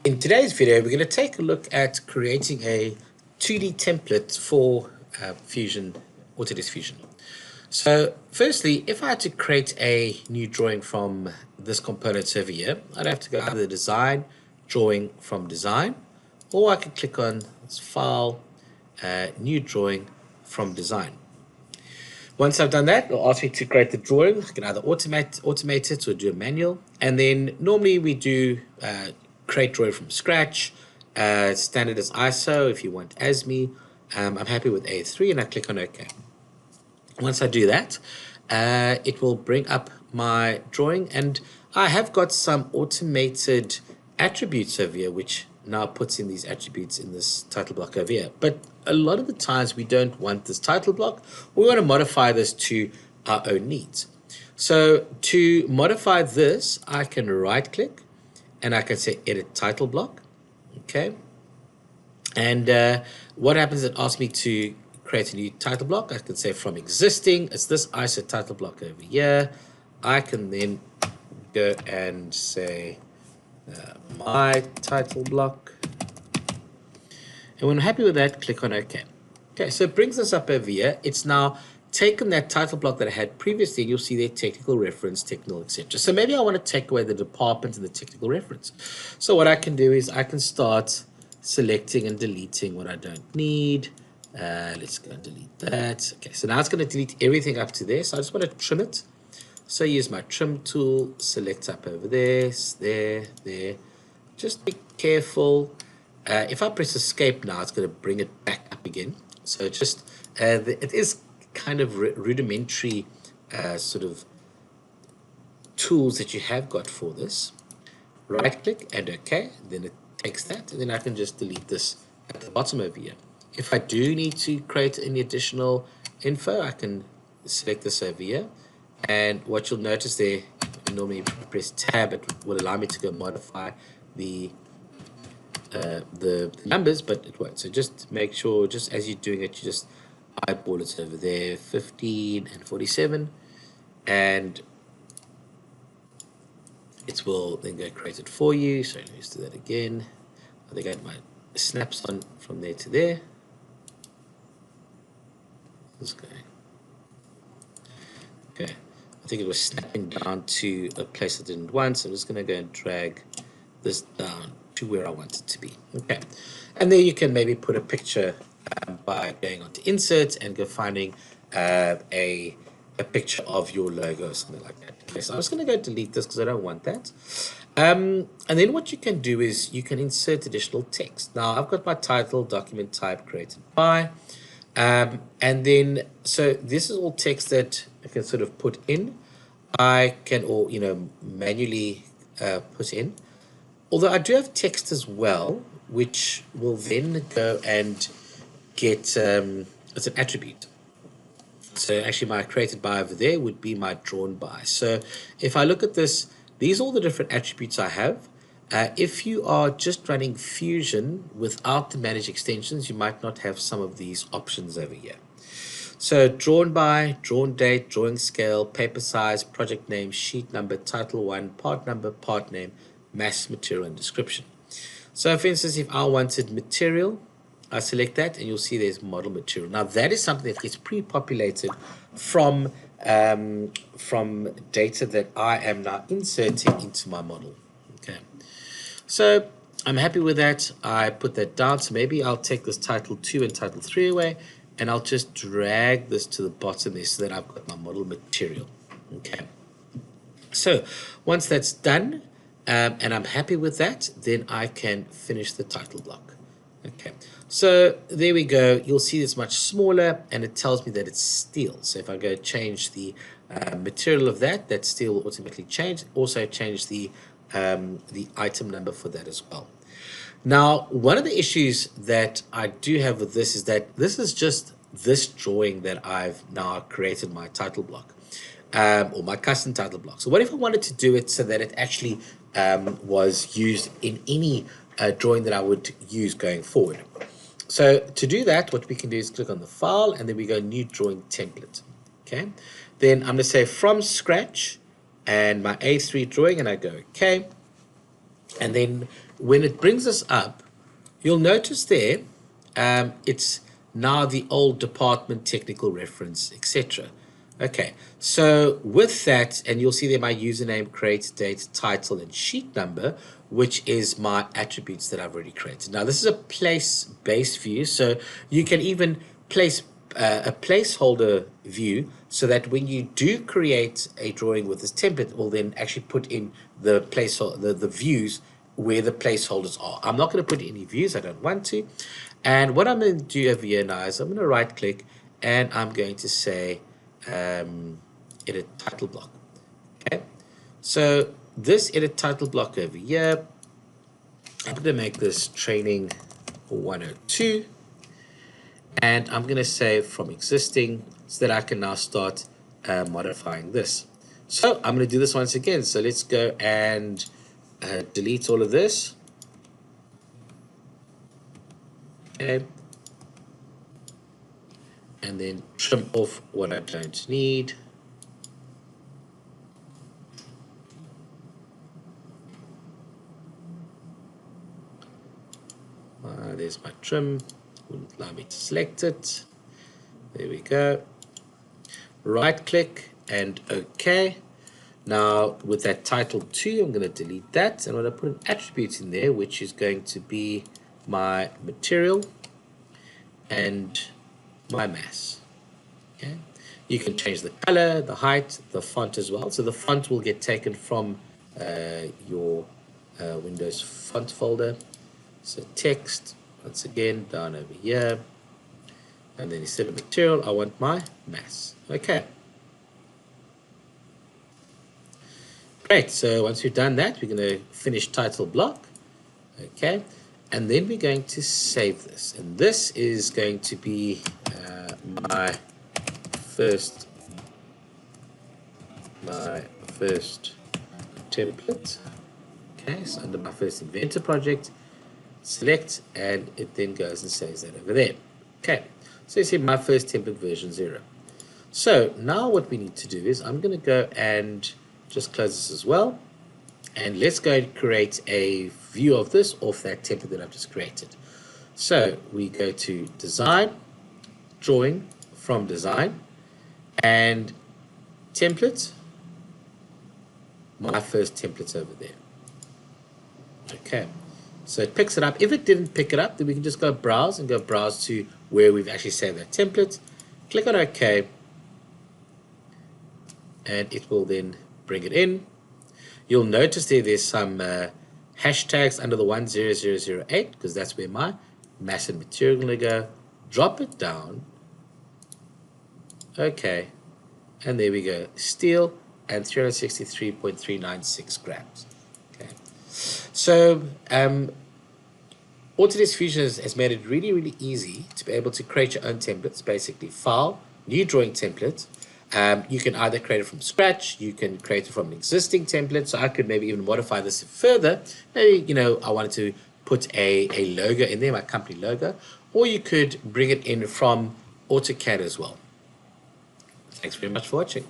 In today's video, we're going to take a look at creating a 2D template for Autodesk Fusion. So firstly, if I had to create a new drawing from this component over here, I'd have to go either design, drawing from design, or I could click on this file, new drawing from design. Once I've done that, it'll ask me to create the drawing. I can either automate it or do a manual. And then normally we do create drawing from scratch. Standard is ISO. If you want ASME, I'm happy with A3 and I click on OK. Once I do that, it will bring up my drawing, and I have got some automated attributes over here, which now puts in these attributes in this title block over here. But a lot of the times we don't want this title block. We want to modify this to our own needs. So to modify this, I can right click and I can say edit title block. Okay. And what happens is it asks me to create a new title block. I can say from existing, it's this ISO title block over here. I can then go and say my title block. And when I'm happy with that, click on OK. Okay, so it brings us up over here. It's now taken that title block that I had previously, and you'll see there technical reference, technical, etc. So maybe I want to take away the department and the technical reference. So what I can do is I can start selecting and deleting what I don't need. Let's go and delete that. Okay, so now it's going to delete everything up to there. So I just want to trim it. So use my trim tool, select up over there, there. Just be careful. If I press escape now, it's going to bring it back up again. So just, it is kind of rudimentary sort of tools that you have got for this. Right click and OK, then it takes that, and then I can just delete this at the bottom over here. If I do need to create any additional info, I can select this over here. And what you'll notice there, normally if you press tab, it will allow me to go modify the numbers, but it won't. So just make sure, just as you're doing it, you just eyeball it over there, 15 and 47, and it will then go create it for you. So let's do that again. I think I had my snaps on from there to there. Let's go. Okay, I think it was snapping down to a place I didn't want, so I'm just going to go and drag this down to where I want it to be. Okay, and there you can maybe put a picture by going on to insert and go finding a picture of your logo or something like that. Okay, so I'm just going to go delete this because I don't want that. And then what you can do is you can insert additional text. Now I've got my title, document type created by, and then so this is all text that I can sort of put in. I can, or manually put in. Although I do have text as well, which will then go and get as an attribute. So actually my created by over there would be my drawn by. So if I look at this, these are all the different attributes I have. If you are just running Fusion without the manage extensions, you might not have some of these options over here. So drawn by, drawn date, drawing scale, paper size, project name, sheet number, title 1, part number, part name, mass, material, and description. So for instance, if I wanted material, I select that and you'll see there's model material. Now that is something that gets pre-populated from data that I am now inserting into my model. Okay, so I'm happy with that. I put that down. So maybe I'll take this title 2 and title 3 away, and I'll just drag this to the bottom there so that I've got my model material. Okay, so once that's done, and I'm happy with that, then I can finish the title block. Okay, so there we go. You'll see it's much smaller, and it tells me that it's steel. So if I go change the material of that steel will automatically change. Also change the item number for that as well. Now, one of the issues that I do have with this is that this is just this drawing that I've now created my title block, or my custom title block. So what if I wanted to do it so that it actually was used in any drawing that I would use going forward? So to do that, what we can do is click on the file, and then we go new drawing template. Okay, then I'm going to say from scratch and my A3 drawing, and I go okay. And then when it brings us up, you'll notice there it's now the old department, technical reference, etc. Okay, so with that, and you'll see there my username, create, date, title, and sheet number, which is my attributes that I've already created. Now, this is a place-based view, so you can even place a placeholder view so that when you do create a drawing with this template, it will then actually put in the placeholder, the views where the placeholders are. I'm not going to put any views, I don't want to. And what I'm going to do over here now is I'm going to right click and I'm going to say edit title block. Okay, so this edit title block over here, I'm going to make this training 102, and I'm going to say from existing so that I can now start modifying this. So I'm going to do this once again. So let's go and delete all of this. Okay. And then trim off what I don't need. There's my trim. Wouldn't allow me to select it. There we go. Right click and OK. Now with that title 2, I'm going to delete that, and I'm going to put an attribute in there, which is going to be my material and my mass. Okay, you can change the color, the height, the font as well. So the font will get taken from your Windows font folder. So text, once again, down over here, and then instead of material, I want my mass. Okay. Great. So once we've done that, we're going to finish title block. Okay. And then we're going to save this. And this is going to be my first template. Okay, so under my first inventor project, select, and it then goes and saves that over there. Okay, so you see my first template version 0. So now what we need to do is I'm going to go and just close this as well. And let's go and create a view of this off that template that I've just created. So we go to design, drawing from design, and template, my first template over there. Okay, so it picks it up. If it didn't pick it up, then we can just go browse and go browse to where we've actually saved that template. Click on OK, and it will then bring it in. You'll notice there's some hashtags under the 10008 because that's where my mass and material are going to go. Drop it down. Okay. And there we go. Steel and 363.396 grams. Okay. So Autodesk Fusion has made it really, really easy to be able to create your own templates. Basically, file, new drawing template. You can either create it from scratch, you can create it from an existing template. So I could maybe even modify this further. Maybe, you know, I wanted to put a logo in there, my company logo, or you could bring it in from AutoCAD as well. Thanks very much for watching.